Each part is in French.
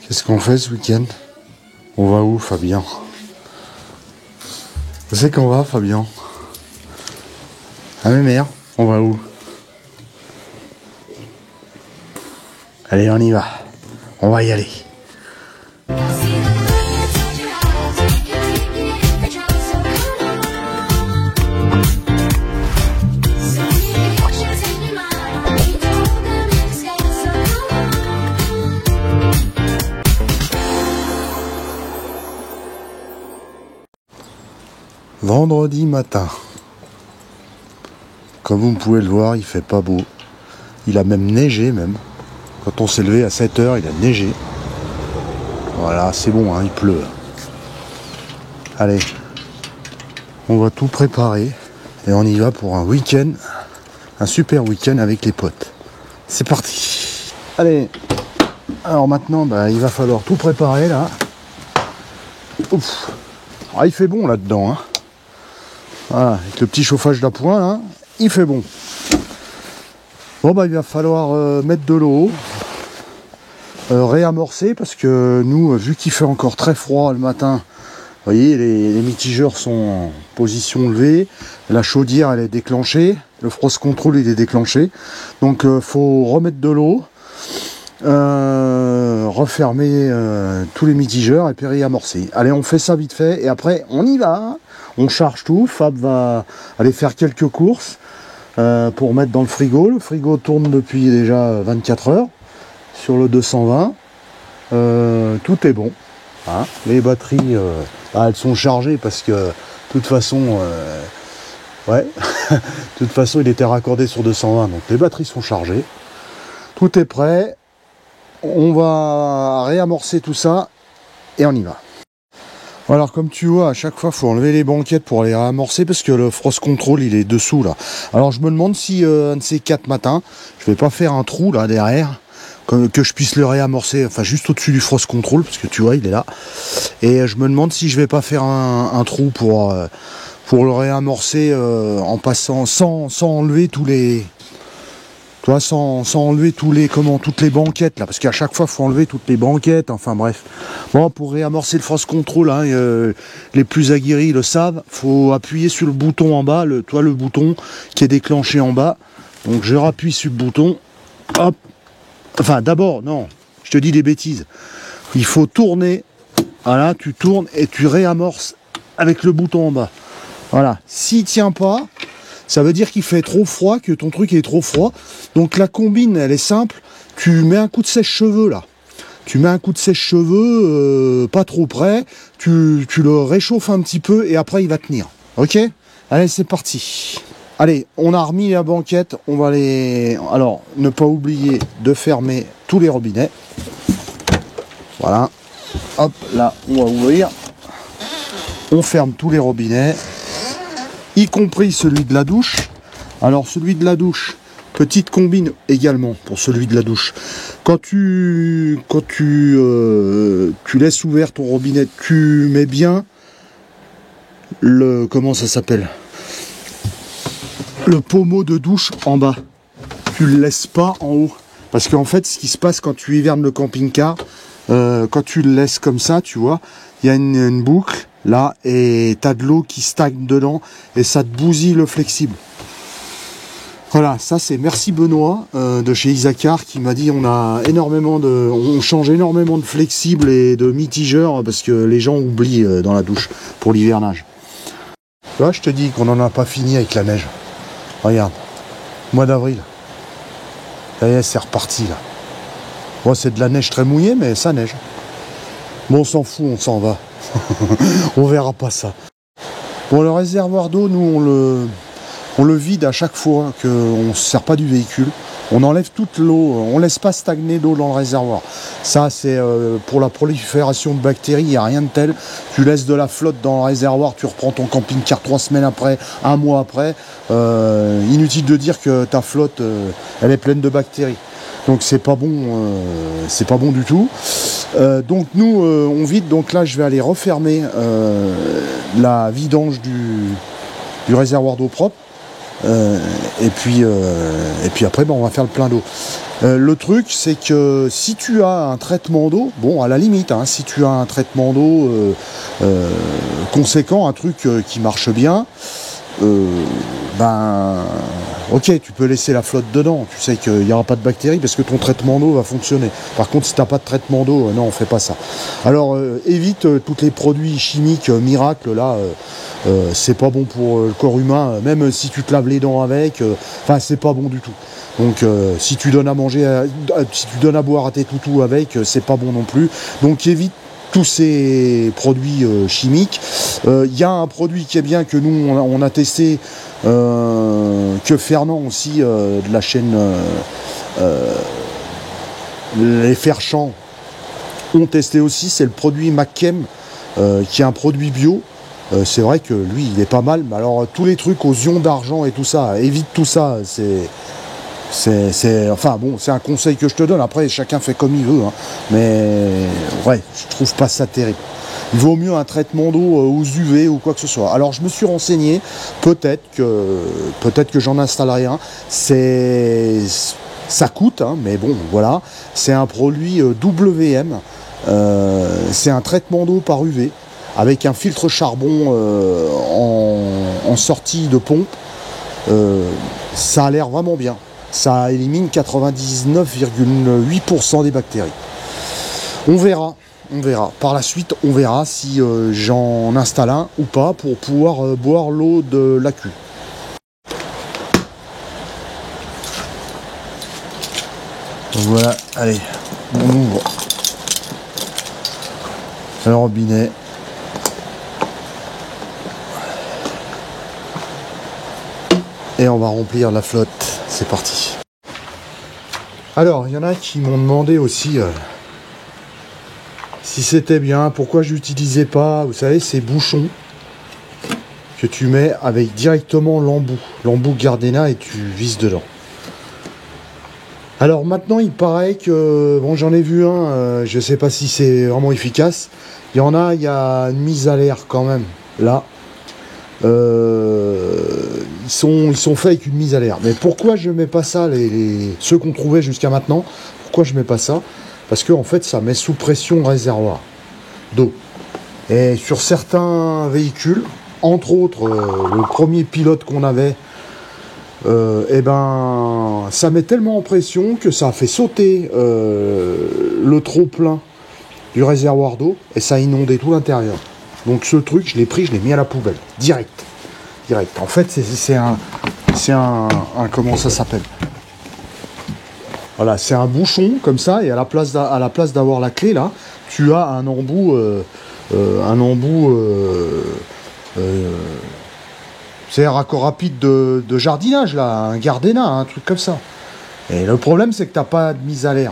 Qu'est-ce qu'on fait ce week-end? On va où, Fabien? Où c'est qu'on va, Fabien? Ah mais merde, on va où? Allez, on y va. On va y aller. Vendredi matin. Comme vous pouvez le voir, il fait pas beau. Il a même neigé même. Quand on s'est levé à 7h, il a neigé. Voilà, c'est bon, hein, il pleut. Allez, on va tout préparer et on y va pour un week-end, un super week-end avec les potes. C'est parti. Allez, alors maintenant, il va falloir tout préparer là. Ouf. Ah, il fait bon là-dedans, hein. Voilà, avec le petit chauffage d'appoint, là, il fait bon. Bon, il va falloir mettre de l'eau, réamorcer, parce que nous, vu qu'il fait encore très froid le matin, vous voyez, les mitigeurs sont en position levée, la chaudière, elle est déclenchée, le frost control, il est déclenché. Donc, faut remettre de l'eau, refermer tous les mitigeurs et puis réamorcer. Allez, on fait ça vite fait, et après, on y va, hein. On charge tout, Fab va aller faire quelques courses pour mettre dans le frigo. Le frigo tourne depuis déjà 24 heures sur le 220. Tout est bon. Hein. Les batteries, elles sont chargées parce que de toute façon, de toute façon, il était raccordé sur 220, donc les batteries sont chargées. Tout est prêt. On va réamorcer tout ça et on y va. Alors comme tu vois, à chaque fois il faut enlever les banquettes pour les réamorcer parce que le frost control il est dessous là. Alors je me demande si un de ces 4 matins, je vais pas faire un trou là derrière, que je puisse le réamorcer, enfin juste au-dessus du frost control, parce que tu vois il est là. Et je me demande si je vais pas faire un trou pour le réamorcer en passant sans enlever tous les... Toi, sans enlever toutes les banquettes là, parce qu'à chaque fois il faut enlever toutes les banquettes, enfin bref. Bon, pour réamorcer le frost control, hein, les plus aguerris le savent, faut appuyer sur le bouton en bas, le bouton qui est déclenché en bas. Donc je rappuie sur le bouton, hop. Enfin d'abord, non, je te dis des bêtises. Il faut tourner, voilà, tu tournes et tu réamorces avec le bouton en bas. Voilà, s'il tient pas, ça veut dire qu'il fait trop froid, que ton truc est trop froid. Donc la combine, elle est simple. Tu mets un coup de sèche-cheveux là. Tu mets un coup de sèche-cheveux, pas trop près. Tu le réchauffes un petit peu et après il va tenir. Ok? Allez, c'est parti. Allez, on a remis la banquette. On va les... Alors, ne pas oublier de fermer tous les robinets. Voilà. Hop, là, on va ouvrir. On ferme tous les robinets, y compris celui de la douche. Alors celui de la douche, petite combine également pour celui de la douche. Quand tu laisses ouvert ton robinet, tu mets bien le... Comment ça s'appelle? Le pommeau de douche en bas. Tu le laisses pas en haut. Parce qu'en fait, ce qui se passe quand tu hivernes le camping-car, quand tu le laisses comme ça, tu vois, il y a une boucle là, et t'as de l'eau qui stagne dedans, et ça te bousille le flexible. Voilà, ça c'est merci Benoît de chez Isaacar qui m'a dit on change énormément de flexibles et de mitigeurs parce que les gens oublient dans la douche pour l'hivernage. Tu vois, je te dis qu'on n'en a pas fini avec la neige. Regarde, mois d'avril. Ça y est, c'est reparti là. Bon, c'est de la neige très mouillée, mais ça neige. Bon, on s'en fout, on s'en va. On verra pas ça. Bon, le réservoir d'eau, nous on le vide à chaque fois qu'on ne se sert pas du véhicule. On enlève toute l'eau, on laisse pas stagner d'eau dans le réservoir. Ça c'est pour la prolifération de bactéries, il n'y a rien de tel. Tu laisses de la flotte dans le réservoir, tu reprends ton camping-car 3 semaines après, 1 mois après. Inutile de dire que ta flotte elle est pleine de bactéries. Donc c'est pas bon du tout. Donc nous on vide, donc là je vais aller refermer la vidange du réservoir d'eau propre. Et puis après on va faire le plein d'eau. Le truc, c'est que si tu as un traitement d'eau, bon, à la limite, hein, si tu as un traitement d'eau conséquent, un truc qui marche bien, ben, ok, tu peux laisser la flotte dedans. Tu sais qu'il n'y aura pas de bactéries parce que ton traitement d'eau va fonctionner. Par contre, si tu n'as pas de traitement d'eau, non, on fait pas ça. Alors, évite tous les produits chimiques miracles, là. C'est pas bon pour le corps humain, même si tu te laves les dents avec, enfin c'est pas bon du tout. Donc si tu donnes à manger, si tu donnes à boire à tes toutous avec, c'est pas bon non plus. Donc évite tous ces produits chimiques. Il y a un produit qui est bien que nous on a testé, que Fernand aussi de la chaîne Les Ferchamps ont testé aussi, c'est le produit McKem, qui est un produit bio. C'est vrai que lui il est pas mal, mais alors tous les trucs aux ions d'argent et tout ça, évite tout ça, enfin bon, c'est un conseil que je te donne, après chacun fait comme il veut, hein. Mais ouais, je trouve pas ça terrible. Il vaut mieux un traitement d'eau aux UV ou quoi que ce soit. Alors je me suis renseigné, peut-être que j'en installerai un, ça coûte, hein, mais bon voilà, c'est un produit WM, c'est un traitement d'eau par UV, avec un filtre charbon en sortie de pompe. Ça a l'air vraiment bien. Ça élimine 99,8% des bactéries. On verra. Par la suite, on verra si j'en installe un ou pas pour pouvoir boire l'eau de l'AQ. Voilà, allez, on ouvre le robinet. Et on va remplir la flotte, c'est parti. Alors, il y en a qui m'ont demandé aussi si c'était bien, pourquoi j'utilisais pas, vous savez, ces bouchons que tu mets avec directement l'embout Gardena et tu vises dedans. Alors maintenant, il paraît que, bon, j'en ai vu un, je sais pas si c'est vraiment efficace. Il y en a, il y a une mise à l'air quand même, là. Ils sont faits avec une mise à l'air. Mais pourquoi je mets pas ça, ceux qu'on trouvait jusqu'à maintenant, pourquoi je mets pas ça? Parce que en fait ça met sous pression réservoir d'eau. Et sur certains véhicules, entre autres le premier pilote qu'on avait, et ben ça met tellement en pression que ça a fait sauter le trop plein du réservoir d'eau et ça a inondé tout l'intérieur. Donc ce truc, je l'ai pris, je l'ai mis à la poubelle, direct. En fait, c'est un comment ça s'appelle? Voilà, c'est un bouchon comme ça, et à la place d'avoir la clé là, tu as un embout, c'est un raccord rapide de jardinage là, un Gardena, un truc comme ça. Et le problème, c'est que t'as pas de mise à l'air.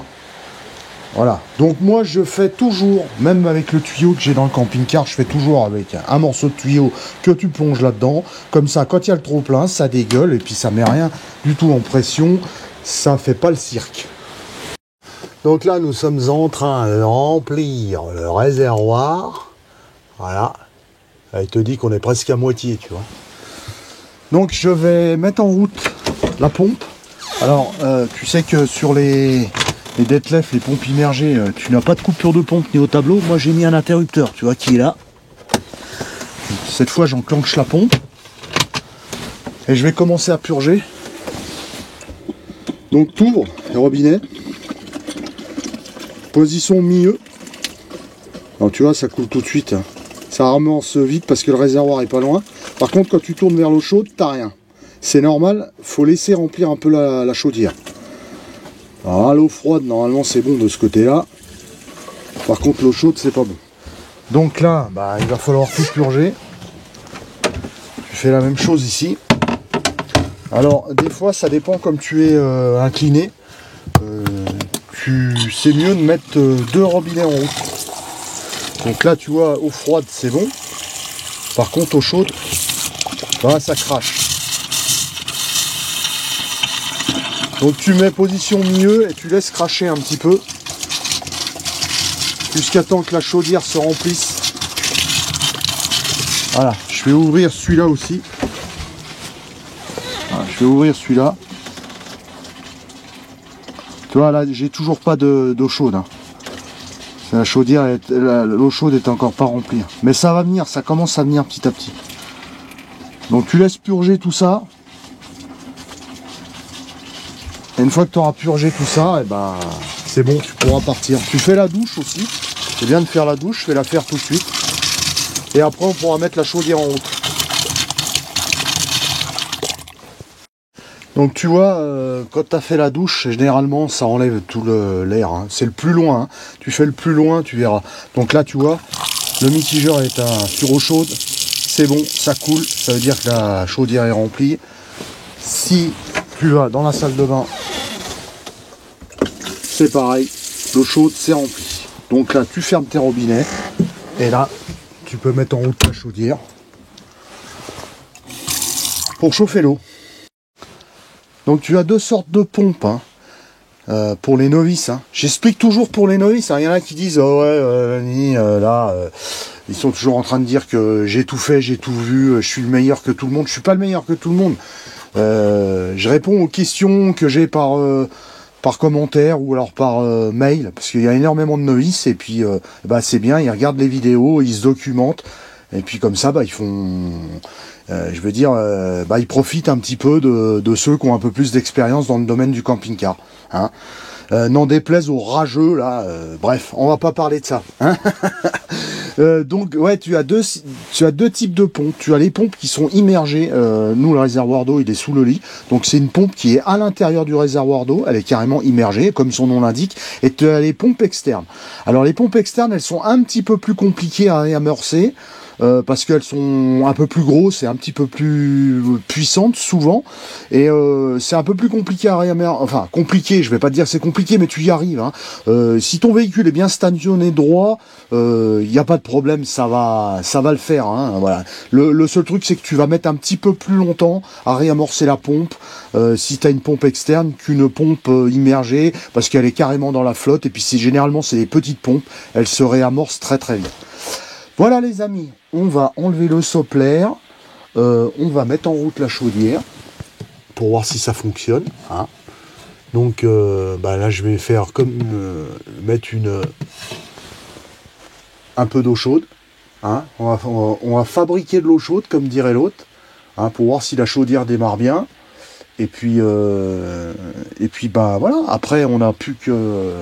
Voilà, donc moi je fais toujours, même avec le tuyau que j'ai dans le camping-car, je fais toujours avec un morceau de tuyau que tu plonges là-dedans. Comme ça, quand il y a le trop-plein, ça dégueule et puis ça met rien du tout en pression, ça fait pas le cirque. Donc là, nous sommes en train de remplir le réservoir. Voilà, il te dit qu'on est presque à moitié, tu vois. Donc je vais mettre en route la pompe. Alors, tu sais que sur les Detlef, les pompes immergées, tu n'as pas de coupure de pompe ni au tableau. Moi j'ai mis un interrupteur, tu vois, qui est là. Cette fois j'enclenche la pompe et je vais commencer à purger. Donc t'ouvres le robinet, position milieu. Alors tu vois, ça coule tout de suite, ça ramasse vite parce que le réservoir est pas loin. Par contre, quand tu tournes vers l'eau chaude, t'as rien. C'est normal, faut laisser remplir un peu la chaudière. Alors l'eau froide, normalement c'est bon de ce côté-là. Par contre l'eau chaude, c'est pas bon. Donc là, bah, il va falloir tout purger. Tu fais la même chose ici. Alors des fois ça dépend comme tu es incliné. C'est mieux de mettre deux robinets en route. Donc là tu vois, eau froide c'est bon. Par contre eau chaude, bah, ça crache. Donc tu mets position milieu et tu laisses cracher un petit peu jusqu'à temps que la chaudière se remplisse. Voilà, je vais ouvrir celui-là aussi. Voilà, je vais ouvrir celui-là. Tu vois, là, j'ai toujours pas d'eau chaude. Hein. La chaudière, l'eau chaude est encore pas remplie. Mais ça va venir, ça commence à venir petit à petit. Donc tu laisses purger tout ça. Et une fois que tu auras purgé tout ça, et ben, c'est bon, tu pourras partir. Tu fais la douche aussi. C'est bien de faire la douche, fais la faire tout de suite. Et après, on pourra mettre la chaudière en route. Donc tu vois, quand tu as fait la douche, généralement ça enlève tout l'air. Hein. C'est le plus loin. Hein. Tu fais le plus loin, tu verras. Donc là, tu vois, le mitigeur est sur eau chaude. C'est bon, ça coule. Ça veut dire que la chaudière est remplie. Si tu vas dans la salle de bain, c'est pareil. L'eau chaude, c'est rempli. Donc là, tu fermes tes robinets. Et là, tu peux mettre en route la chaudière pour chauffer l'eau. Donc tu as deux sortes de pompes hein, pour les novices. Hein. J'explique toujours pour les novices. Hein. Il y en a qui disent oh ouais, ils sont toujours en train de dire que j'ai tout fait, j'ai tout vu, je suis le meilleur que tout le monde. Je suis pas le meilleur que tout le monde. Je réponds aux questions que j'ai par commentaire ou alors par mail, parce qu'il y a énormément de novices et puis c'est bien, ils regardent les vidéos, ils se documentent et puis comme ça ils font ils profitent un petit peu de ceux qui ont un peu plus d'expérience dans le domaine du camping-car. Hein. N'en déplaise aux rageux, là, bref, on va pas parler de ça. Hein. Donc, ouais, tu as deux types de pompes. Tu as les pompes qui sont immergées. Nous, le réservoir d'eau, il est sous le lit. Donc, c'est une pompe qui est à l'intérieur du réservoir d'eau. Elle est carrément immergée, comme son nom l'indique. Et tu as les pompes externes. Alors, les pompes externes, elles sont un petit peu plus compliquées à réamorcer. Parce qu'elles sont un peu plus grosses et un petit peu plus puissantes souvent et c'est un peu plus compliqué à réaménager. Enfin compliqué, je vais pas te dire que c'est compliqué, mais tu y arrives. Hein. Si ton véhicule est bien stationné droit, il n'y a pas de problème, ça va le faire. Hein, voilà. Le seul truc, c'est que tu vas mettre un petit peu plus longtemps à réamorcer la pompe si tu as une pompe externe qu'une pompe immergée, parce qu'elle est carrément dans la flotte et puis généralement c'est des petites pompes, elles se réamorcent très très vite. Voilà les amis, on va enlever le soplaire, on va mettre en route la chaudière pour voir si ça fonctionne. Hein. Donc là je vais faire comme mettre un peu d'eau chaude. Hein. On va fabriquer de l'eau chaude comme dirait l'autre, hein, pour voir si la chaudière démarre bien. Et puis voilà, après on n'a plus que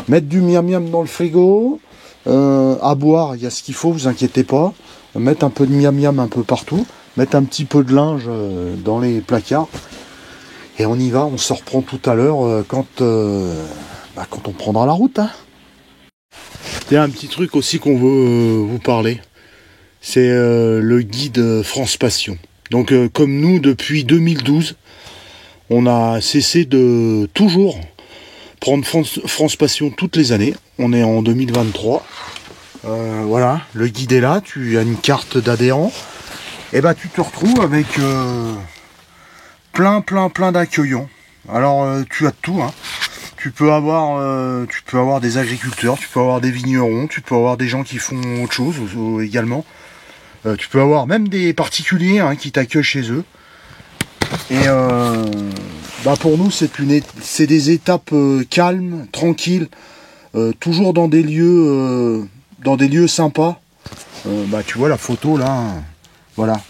mettre du miam miam dans le frigo. À boire, il y a ce qu'il faut, vous inquiétez pas. Mettre un peu de miam miam un peu partout. Mettre un petit peu de linge dans les placards. Et on y va, on se reprend tout à l'heure quand on prendra la route. Hein. Il y a un petit truc aussi qu'on veut vous parler. C'est le guide France Passion. Donc comme nous, depuis 2012, on a cessé de toujours prendre France Passion toutes les années. On est en 2023. Voilà, le guide est là. Tu as une carte d'adhérent. Et tu te retrouves avec plein d'accueillants. Alors tu as de tout. Hein. Tu peux avoir des agriculteurs, tu peux avoir des vignerons, tu peux avoir des gens qui font autre chose également. Tu peux avoir même des particuliers qui t'accueillent chez eux. Et pour nous, c'est des étapes calmes, tranquilles, toujours dans des lieux sympas. Tu vois la photo là, voilà.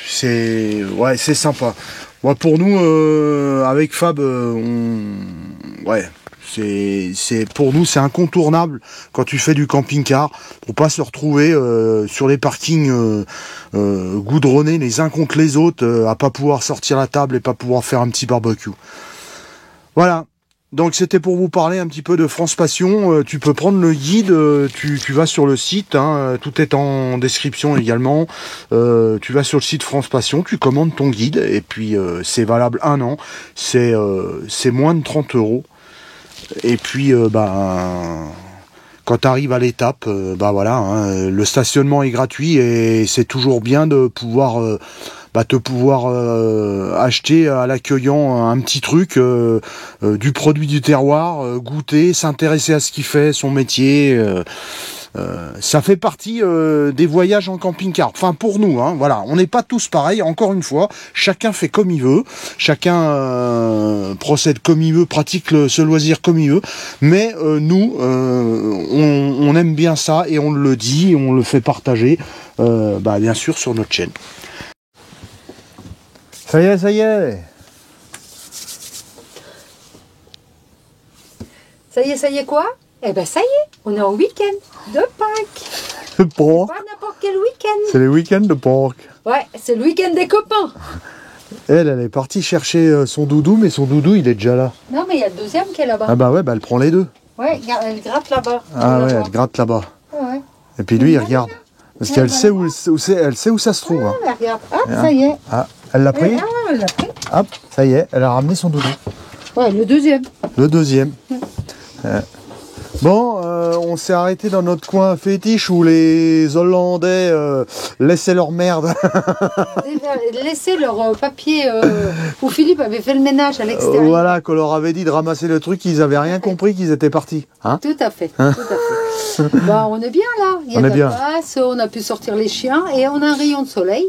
C'est sympa. Ouais, pour nous, avec Fab, pour nous c'est incontournable quand tu fais du camping-car pour pas se retrouver sur les parkings goudronnés les uns contre les autres, à pas pouvoir sortir la table et pas pouvoir faire un petit barbecue. Voilà. Donc c'était pour vous parler un petit peu de France Passion. Tu peux prendre le guide, tu vas sur le site, hein, tout est en description également. Tu vas sur le site France Passion, tu commandes ton guide et puis c'est valable 1 an. C'est moins de 30 €. Et puis quand tu arrives à l'étape, voilà, hein, le stationnement est gratuit et c'est toujours bien de pouvoir acheter à l'accueillant un petit truc, du produit du terroir, goûter, s'intéresser à ce qu'il fait, son métier. ça fait partie des voyages en camping-car. Enfin pour nous, hein, voilà, on n'est pas tous pareils. Encore une fois, chacun fait comme il veut, chacun procède comme il veut, pratique ce loisir comme il veut. Mais nous, on aime bien ça et on le dit, et on le fait partager, bien sûr sur notre chaîne. Ça y est, ça y est. Ça y est quoi? Eh ben ça y est, on est en week-end de Pâques. De Pâques. Pas n'importe quel week-end. C'est les week-ends de Pâques. Ouais, c'est le week-end des copains. Elle est partie chercher son doudou, mais son doudou, il est déjà là. Non, mais il y a le deuxième qui est là-bas. Ah bah ouais, elle prend les deux. Ouais, elle gratte là-bas. Ah ouais, elle gratte là-bas. Ouais. Et puis lui, il regarde. Parce qu'elle sait où ça se trouve. Hein. Elle regarde. Hop, ça y est. Ah, elle l'a pris. Ah, elle l'a pris. Hop, ça y est, elle a ramené son doudou. Ouais, le deuxième. Le deuxième. Bon, on s'est arrêté dans notre coin fétiche où les Hollandais laissaient leur merde. Laisser leur papier où Philippe avait fait le ménage à l'extérieur. Voilà, qu'on leur avait dit de ramasser le truc, ils avaient rien compris qu'ils étaient partis. Hein, tout à fait, tout à fait. Bah, on est bien là. Il y a de la place, on a pu sortir les chiens et on a un rayon de soleil.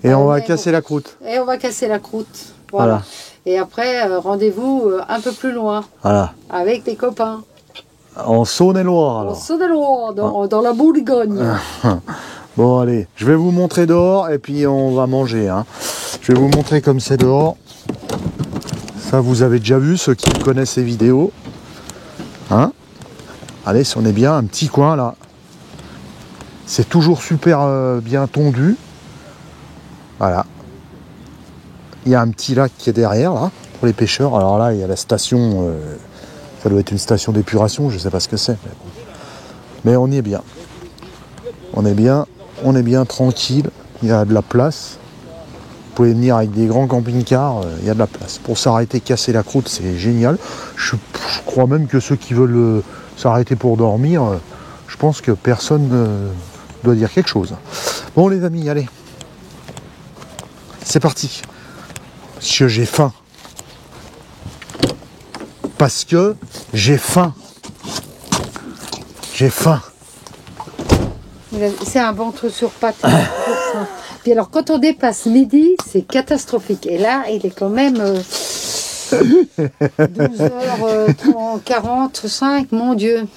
Et on va casser la croûte. Et on va casser la croûte. Voilà. Et après, rendez-vous un peu plus loin. Voilà. Avec les copains. En Saône-et-Loire alors. En Saône-et-Loire, dans la Bourgogne. Bon allez, je vais vous montrer dehors et puis on va manger. Hein. Je vais vous montrer comme c'est dehors. Ça vous avez déjà vu, ceux qui connaissent ces vidéos. Hein, allez, si on est bien, un petit coin là. C'est toujours super bien tondu. Voilà. Il y a un petit lac qui est derrière là, pour les pêcheurs. Alors là, il y a la station, ça doit être une station d'épuration, je ne sais pas ce que c'est. Mais on y est bien. On est bien tranquille. Il y a de la place. Vous pouvez venir avec des grands camping-cars, il y a de la place. Pour s'arrêter, casser la croûte, c'est génial. Je crois même que ceux qui veulent s'arrêter pour dormir, je pense que personne doit dire quelque chose. Bon les amis, allez. C'est parti. Parce que j'ai faim. Parce que j'ai faim. J'ai faim. C'est un ventre sur pattes. Puis alors, quand on dépasse midi, c'est catastrophique. Et là, il est quand même 12h45, mon Dieu.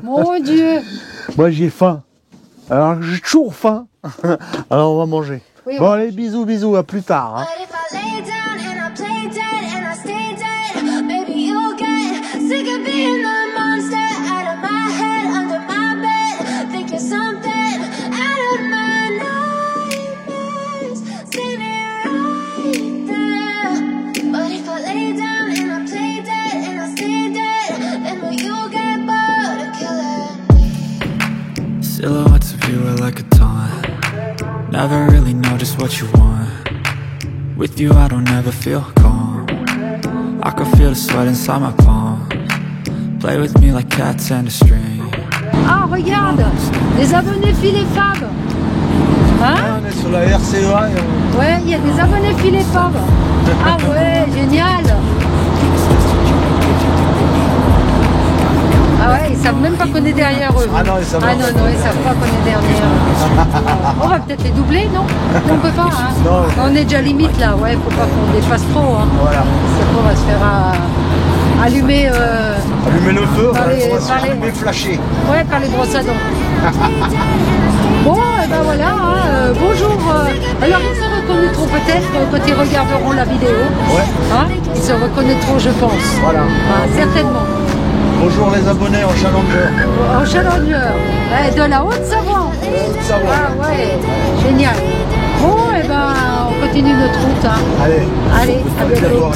Mon Dieu. Moi, j'ai faim. Alors, j'ai toujours faim. Alors, on va manger. Oui, bon, allez, bisous, bisous, à plus tard. Hein. Silhouettes of you are like a taunt. Never really know just what you want. With you I don't ever feel calm. I can feel the sweat inside my palm. Play with me like cats and a string. Ah regarde, les abonnés Phil et Fab. Hein? On est sur la RCEA. Ouais, il y a des abonnés Phil et Fab. Ah ouais, génial. Ah ouais, ils savent même pas qu'on est derrière eux. Ah non, ils savent, ils savent pas qu'on est derrière eux. On va peut-être les doubler, non? On peut pas, hein? Non. On est déjà limite là, ouais, faut pas qu'on dépasse trop, hein. Voilà. C'est qu'on va se faire allumer... allumer le feu, on va se faire allumer flasher. Ouais, par les brosses à dents. Bon, et ben voilà, hein, bonjour. Alors ils se reconnaîtront peut-être quand ils regarderont la vidéo. Ouais. Hein, ils se reconnaîtront, je pense. Voilà. Certainement. Bonjour les abonnés en Challenger. En Challenger, de la Haute-Savoie. Haute-Savoie. Ah ouais, génial. Bon, et ben on continue notre route. Hein. Allez, à bientôt.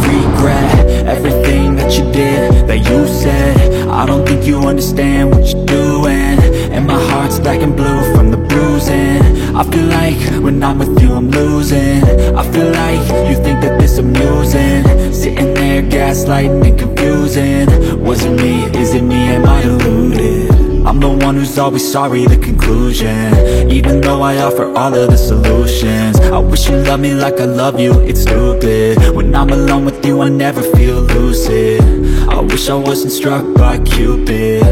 Regret everything that you did, that you said. I don't think you understand what you're doing. And my heart's black and blue from the bruising. I feel like when I'm with you I'm losing. I feel like you think that this amusing. Sitting there gaslighting and confusing. Was it me? Is it me? Am I deluded? I'm the one who's is always sorry, the conclusion. Even though I offer all of the solutions, I wish you loved me like I love you, it's stupid. When I'm alone with you, I never feel lucid. I wish I wasn't struck by Cupid.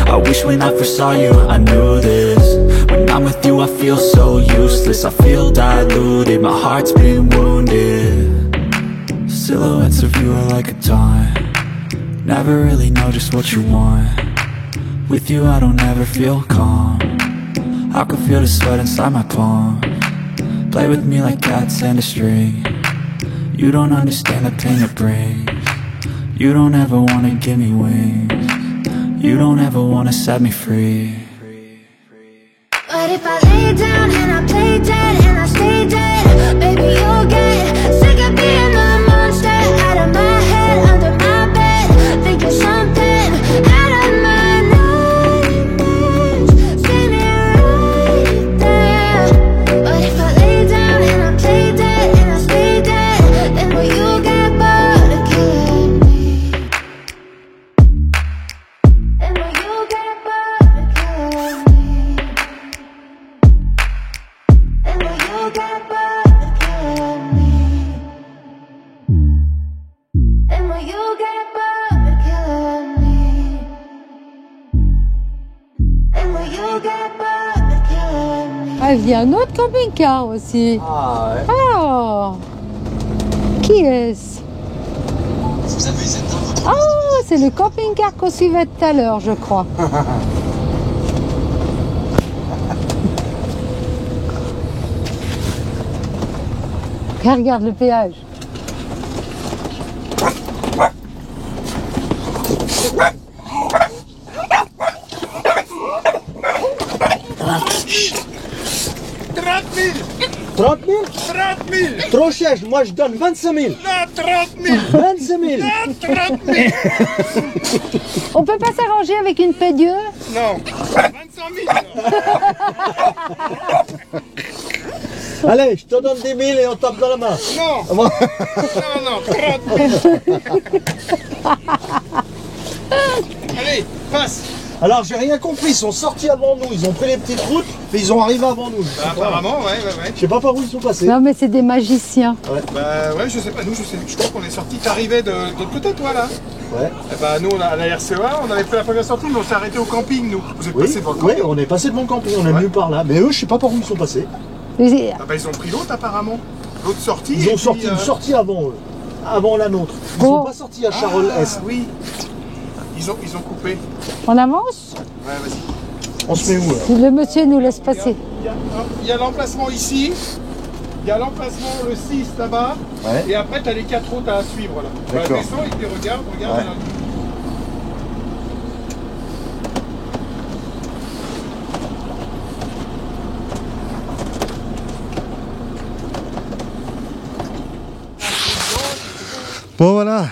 I wish when I first saw you, I knew this. When I'm with you, I feel so useless. I feel diluted, my heart's been wounded. Silhouettes of you are like a taunt. Never really know just what you want. With you I don't ever feel calm. I can feel the sweat inside my palm. Play with me like cats and a string. You don't understand the pain it brings. You don't ever wanna give me wings. You don't ever wanna set me free. But if I lay down and I play dead and I stay dead, baby you'll get sick of being the monster out of my head, under my bed, thinking something out of my nightmares, standing right there. But if I lay down and I play dead and I stay dead, then will you get bored of killing me? Then will you get bored of killing me? And will you get bored of killing me? And will you get bored of killing me? And will you get bored of killing me? Ah, il y a un autre camping-car aussi. Ah ouais. Ah, qui est-ce? Ah, c'est le camping-car qu'on suivait tout à l'heure, je crois. Regarde le péage. Trente mille. Trop cher, moi je donne 25 000. Non, 30 000. 25 000. Non, 30 000. On peut pas s'arranger avec une pédieuse? Non, 25 000. Allez, je te donne 10 000 et on tape dans la main. Non, Bon. non, 30 000. Allez, passe. Alors j'ai rien compris, ils sont sortis avant nous, ils ont pris les petites routes, mais ils ont arrivé avant nous. Bah, apparemment, ouais. Je sais pas par où ils sont passés. Non mais c'est des magiciens. Bah ouais, je sais pas, nous, je crois qu'on est sortis, t'arrivais de l'autre côté, toi, là. Ouais. Eh bah nous, à la RCEA, on avait pris la première sortie, mais on s'est arrêté au camping, nous. Vous êtes Oui, passés devant le ouais, camping. on est passé devant le camping, on est venu par là. Mais eux, je sais pas par où ils sont passés. Mais- Ah bah ils ont pris l'autre, apparemment. L'autre sortie. Ils et ont puis, sorti une sortie avant eux, avant la nôtre. Ils Bon. sont pas sortis à Charolles-Est. Oui. Ils ont coupé. On avance? Ouais, vas-y. On se met où là? Le monsieur nous laisse passer. Il y a l'emplacement ici, il y a l'emplacement le 6 là-bas, Ouais. et après tu as les 4 routes à suivre là. Bah, D'accord. descends et puis regarde. Ouais. Là. Bon voilà,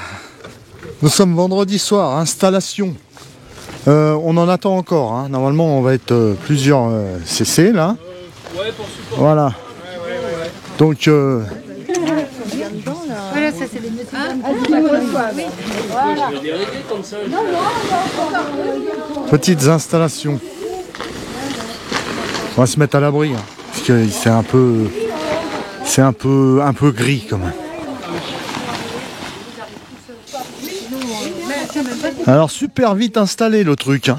nous sommes vendredi soir, installation. On en attend encore, hein. Normalement on va être plusieurs CC là. Voilà. Donc Voilà, ça c'est les messieurs. petites installations. On va se mettre à l'abri, hein, parce que c'est un peu gris quand même. Alors super vite installé le truc, hein.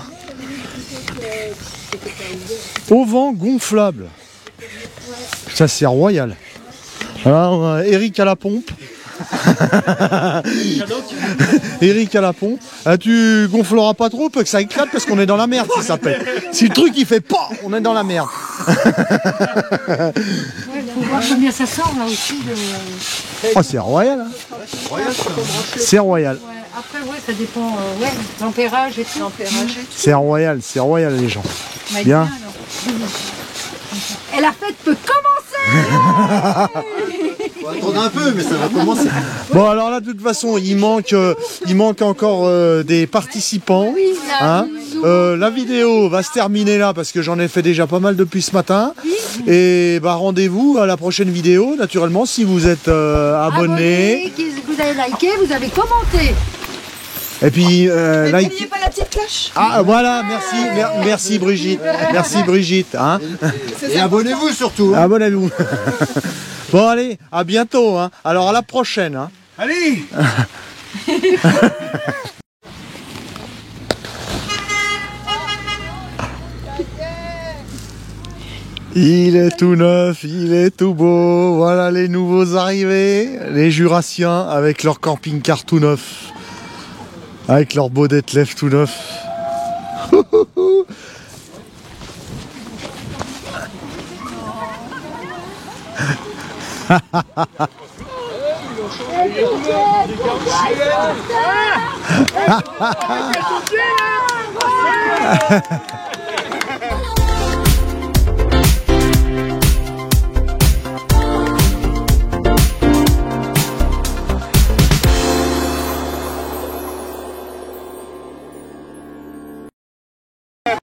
Auvent gonflable. Ça c'est royal. Alors Eric à la pompe. Eric à la pompe. Ah, tu gonfleras pas trop peu que ça éclate parce qu'on est dans la merde si ça pète. Si le truc il fait pas, on est dans la merde. Faut voir combien ça sort là aussi. Oh c'est royal, hein. C'est royal. Après ouais, ça dépend. L'ampérage et tout. C'est royal les gens. Ouais, Bien. alors. Et la fête peut commencer. Attendre un peu, mais ça va commencer. Bon, alors là, de toute façon, il manque encore des participants. Oui, là, Hein. La vidéo va se terminer là parce que j'en ai fait déjà pas mal depuis ce matin. Et bah rendez-vous à la prochaine vidéo, naturellement, si vous êtes abonné. abonnez, que vous avez liké, vous avez commenté. Et puis Vous là, n'oubliez pas la petite cloche. ah voilà, merci Brigitte, merci Brigitte, hein. Et abonnez-vous surtout. Ah bon, allez-vous. Bon allez, à bientôt, hein. Alors à la prochaine, hein. Allez. Il est tout neuf, il est tout beau. Voilà les nouveaux arrivés, les Jurassiens avec leur camping-car tout neuf, avec leur beau Detlef tout neuf.